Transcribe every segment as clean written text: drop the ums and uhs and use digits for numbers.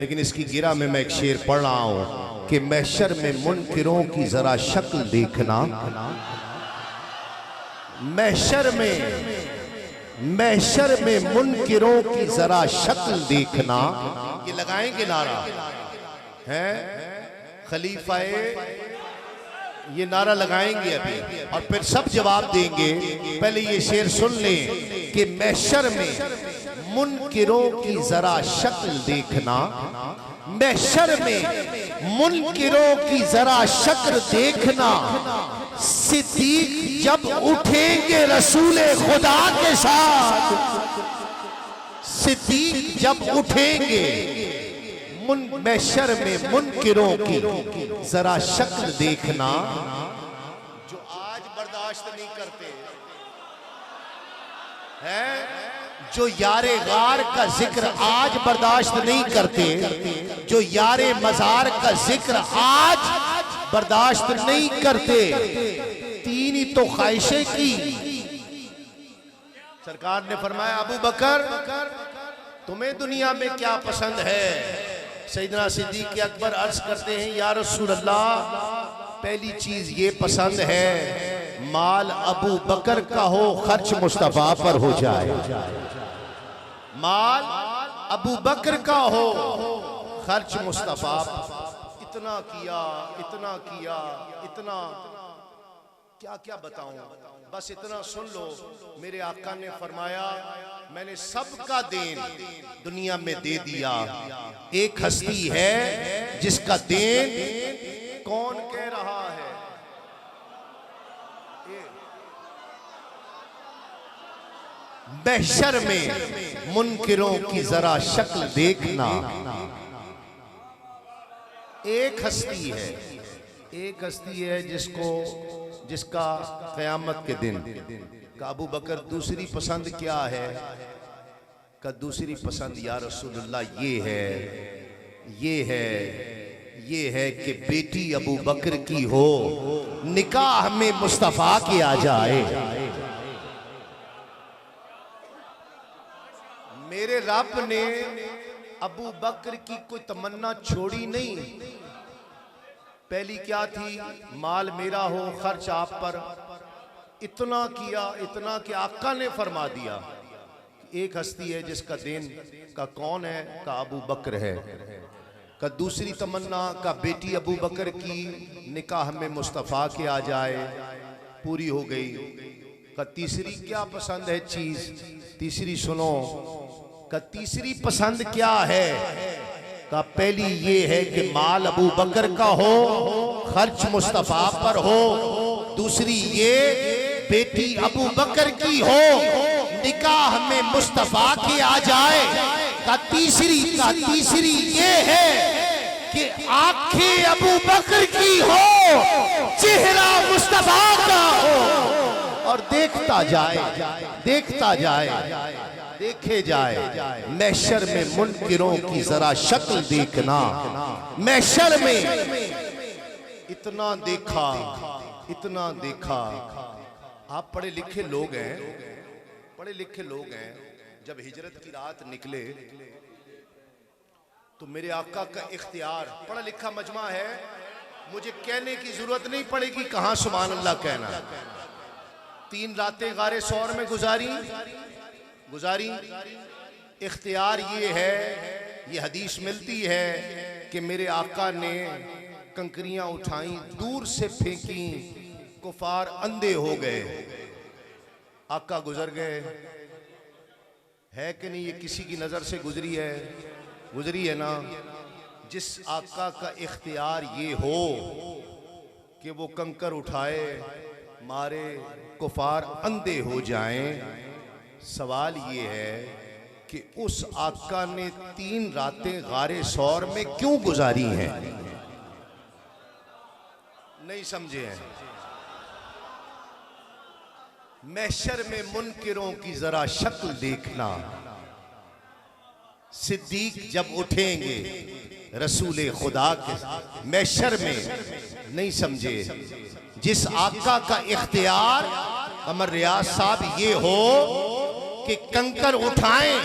लेकिन इसकी गिरा में मैं एक शेर पढ़ रहा हूं कि महशर में मुनकिरों की जरा शक्ल देखना, महशर में मुनकिरों की जरा शक्ल देखना। ये लगाएंगे नारा है खलीफाए, ये नारा लगाएंगे अभी और फिर सब जवाब देंगे। पहले ये शेर सुन लें कि महशर में मुनकिरों की जरा शक्ल देखना, महशर में मुनकिरों की जरा शक्ल देखना। सिद्दीक जब उठेंगे रसूले खुदा के साथ, सिद्दीक जब उठेंगे महशर में मुनकिरों की जरा शक्ल देखना। जो आज बर्दाश्त नहीं करते हैं, जो यारे गार का जिक्र आज बर्दाश्त नहीं करते, जो यारे मजार का जिक्र आज बर्दाश्त नहीं करते, तीन ही तो ख्वाहिशें की। सरकार ने फरमाया अबू बकर तुम्हें दुनिया में क्या पसंद है? सैयदना सिद्दीक अकबर अर्ज करते हैं या रसूल अल्लाह, पहली चीज ये पसंद है माल अबू बकर का हो, खर्च मुस्तफा पर हो जाए। माल अबू बकर का हो, खर्च मुस्तफा। इतना किया, इतना किया, इतना क्या क्या बताऊं, बस इतना सुन लो। मेरे आका ने फरमाया मैंने सबका देन दुनिया में दे दिया, एक हस्ती है जिसका देन कौन कह रहा है? महशर में मुनकिरों की जरा शक्ल देखना। एक हस्ती है, एक हस्ती है जिसका क़यामत के दिन का अबू बकर दूसरी पसंद क्या है? का दूसरी पसंद या रसूलुल्लाह ये है कि बेटी अबू बकर की हो, निकाह में मुस्तफा किया जाए। मेरे रब ने अबू बकर की कोई तमन्ना छोड़ी नहीं। पहली क्या थी? माल मेरा हो, खर्च आप पर। इतना किया, इतना कि आका ने फरमा दिया एक हस्ती है जिसका दिन का कौन है? का अबू बकर है। का दूसरी तमन्ना का बेटी अबू बकर की निकाह में मुस्तफा के आ जाए, पूरी हो गई। का तीसरी क्या पसंद है चीज? तीसरी सुनो, का तीसरी पसंद क्या है? का पहली ये है कि माल अबू बकर का हो, खर्च मुस्तफा पर हो। दूसरी ये बेटी अबू बकर की हो, निकाह में मुस्तफा की आ जाए। का तीसरी ये है कि आंखें अबू बकर की हो, चेहरा मुस्तफा का हो और देखता जाए देखे जाए। महशर में मुनकिरों की जरा शक्ल देखना। महशर में इतना देखा, इतना देखा। आप पढ़े लिखे लोग हैं, जब हिजरत की रात निकले तो मेरे आका का इख्तियार, पढ़ा लिखा मजमा है, मुझे कहने की जरूरत नहीं पड़ेगी कहां सुभान अल्लाह कहना। 3 रातें गारे सौर में गुजारी। इख्तियार ये है, ये हदीस मिलती है कि मेरे आका ने कंकरियां उठाई, दूर से फेंकी, कुफार अंधे हो गए। आका गुजर गए, है कि नहीं? ये किसी की नजर से गुजरी है ना? जिस आका का इख्तियार ये हो कि वो कंकर उठाए, मारे, कुफार अंधे हो जाएं, सवाल ये है कि उस आका ने 3 रातें गारे सौर में क्यों गुजारी हैं? नहीं समझे हैं? महशर में मुनकिरों की जरा शक्ल देखना। सिद्दीक जब उठेंगे रसूले खुदा के महशर में, नहीं समझे? जिस आका का इख्तियार अमर रियाज साहब ये हो कि कंकर उठाएं,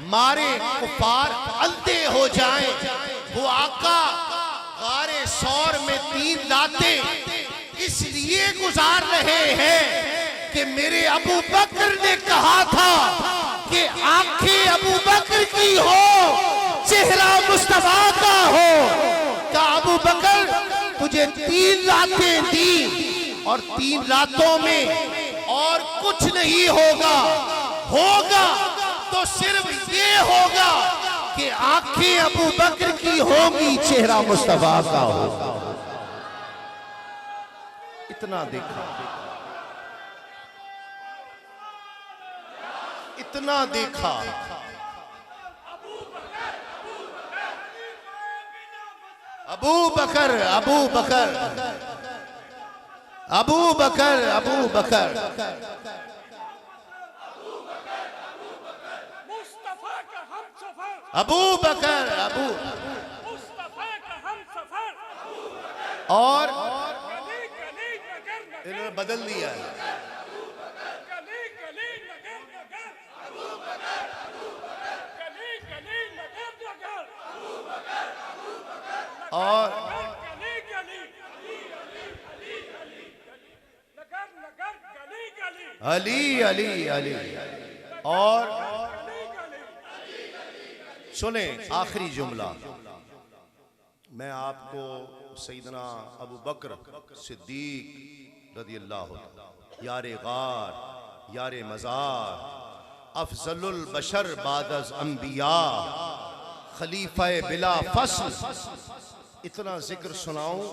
मारे कुफार अलते हो जाएं। वो आका गारे सौर में 3 रातें इसलिए गुजार रहे हैं कि मेरे अबू बकर ने कहा था कि आंखें अबू बकर की हो, चेहरा मुस्तफा का हो। क्या अबू बकर तुझे 3 रातें दी और 3 रातों में और कुछ नहीं होगा, होगा तो सिर्फ ये होगा कि आंखें अबू बकर की होगी, चेहरा मुस्तफा का होगा। इतना देखा, इतना देखा। अबू बकर, अबू बकर, अबू बकर, अबू बकर, अबू बकर, अबू और इन्होंने बदल दिया है। और अली अली अली और सुने आखिरी जुमला। मैं आपको सैयदना अबू बकर सिद्दीक रज़ी अल्लाह यारे गार, यारे मज़ार, अफजलुल बशर बादज़ अंबिया, खलीफा बिला फसल, इतना जिक्र सुनाऊं।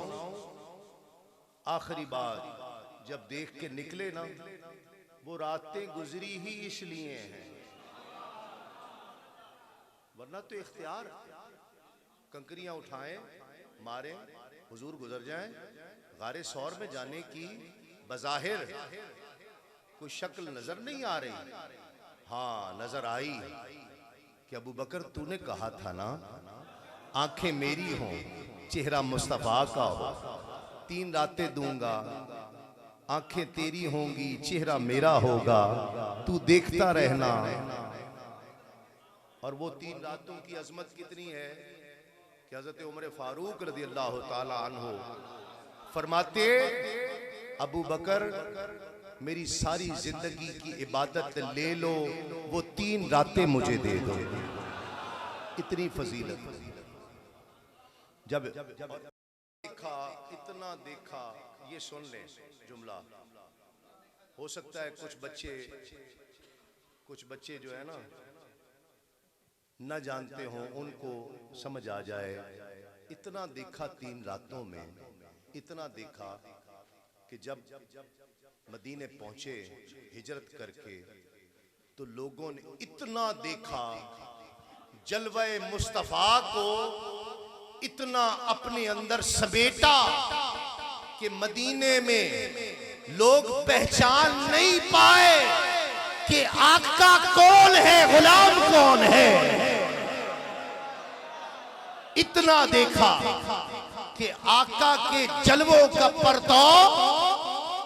आखिरी बार जब देख के निकले ना, वो रातें गुजरी ही इसलिए हैं, वरना तो इख्तियार कंकरियां उठाएं, मारें, हुजूर गुजर जाएं। गारे सौर में जाने की बज़ाहिर कोई शक्ल नजर नहीं आ रही। हाँ नजर आई कि अबू बकर तूने कहा था ना आंखें मेरी हों, चेहरा मुस्तफा का हो, 3 रातें दूंगा, आंखें तेरी होंगी, चेहरा मेरा होगा, तू देखता रहना। और वो 3 रातों की अजमत कितनी है कि हज़रत उमर फारूक रज़ी अल्लाह ताला अन्हु फरमाते, अबू बकर मेरी सारी जिंदगी की इबादत ले लो, वो 3 रातें मुझे दे दो। इतनी फजीलत। जब देखा, इतना देखा, ये सुन ले जुमला। हो सकता है कुछ बच्चे जो है ना न जानते हों, उनको समझ आ जाए। इतना देखा 3 रातों में, इतना देखा कि जब मदीने पहुंचे हिजरत करके, तो लोगों ने इतना देखा जलवे मुस्तफा को, इतना अपने अंदर समेटा कि मदीने में लोग पहचान नहीं पाए कि आका कौन है, गुलाम कौन है। इतना देखा कि आका के जलवों का परताव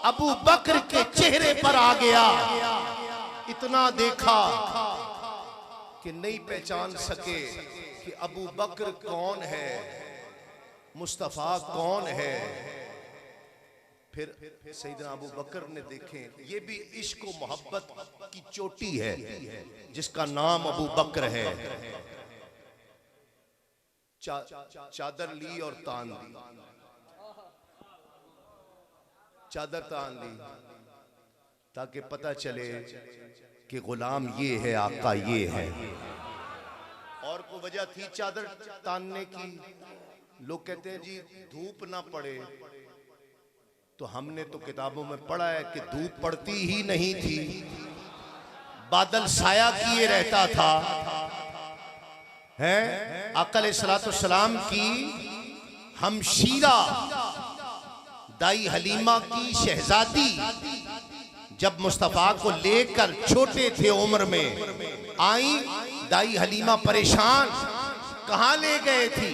अबू बकर के चेहरे पर आ गया। इतना देखा कि नहीं पहचान सके कि अबू बकर कौन है, मुस्तफा कौन है। फिर सैयदना अबू बकर ने देखे, ये भी इश्क व मोहब्बत की चोटी है जिसका नाम अबू बकर है। चादर ली और तान दी, चादर तान ली ताकि पता चले कि गुलाम ये है, आका ये है। और कोई वजह थी चादर तानने की? लोग कहते हैं जी धूप ना पड़े, तो हमने तो किताबों में पढ़ा है कि धूप पड़ती ही नहीं थी, बादल साया किए रहता था। है आका अलैहिस्सलाम की हमशीरा दाई हलीमा की शहजादी जब मुस्तफा को लेकर छोटे थे उम्र में आई, दाई हलीमा परेशान, कहाँ ले गए थी?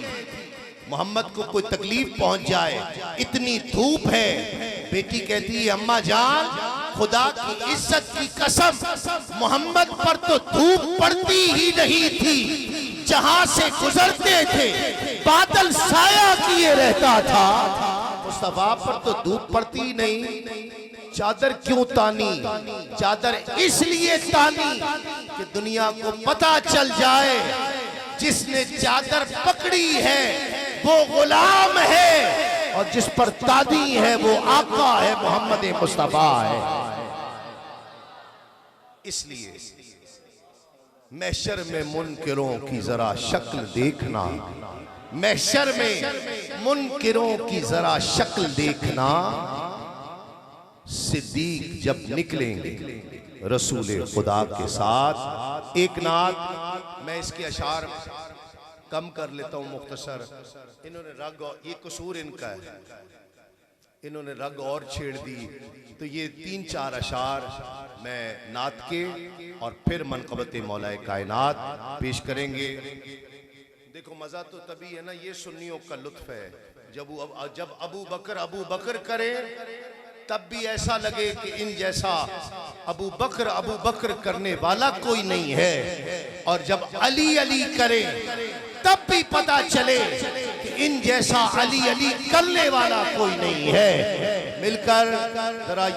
मोहम्मद को कोई तकलीफ पहुंच जाए, इतनी धूप है। बेटी कहती है अम्मा जान खुदा की इज्जत की कसम मोहम्मद पर तो धूप पड़ती ही नहीं थी, जहां से गुजरते थे बादल साया किए रहता था। मुस्तफा पर तो धूप पड़ती नहीं। चादर क्यों तानी? चादर इसलिए तानी कि दुनिया को पता चल जाए जिसने चादर पकड़ी है वो गुलाम है, और जिस पर तादी है वो आका है, मोहम्मद मुस्तफा है। इसलिए महशर में मुनकिरों की जरा शक्ल देखना, महशर में मुनकिरों की जरा शक्ल देखना। सिद्दीक जब निकलेंगे रसूल खुदा के साथ। एक नात मैं इसके अशार कम कर लेता हूं मुख्तसर। इन्होंने रग, ये कसूर इनका है, इन्होंने रग और छेड़ दी। तो ये 3-4 अशार मैं नात के और फिर मनक़बत मौलाए कायनात पेश करेंगे। देखो मजा तो तभी है ना, ये सुन्नियों का लुत्फ है। जब अबू बकर करे तब भी ऐसा लगे कि इन जैसा अबू बकर करने वाला कोई नहीं है, और जब अली अली करे तब भी पता चले कि इन जैसा अली अली करने वाला कोई नहीं है। मिलकर जरा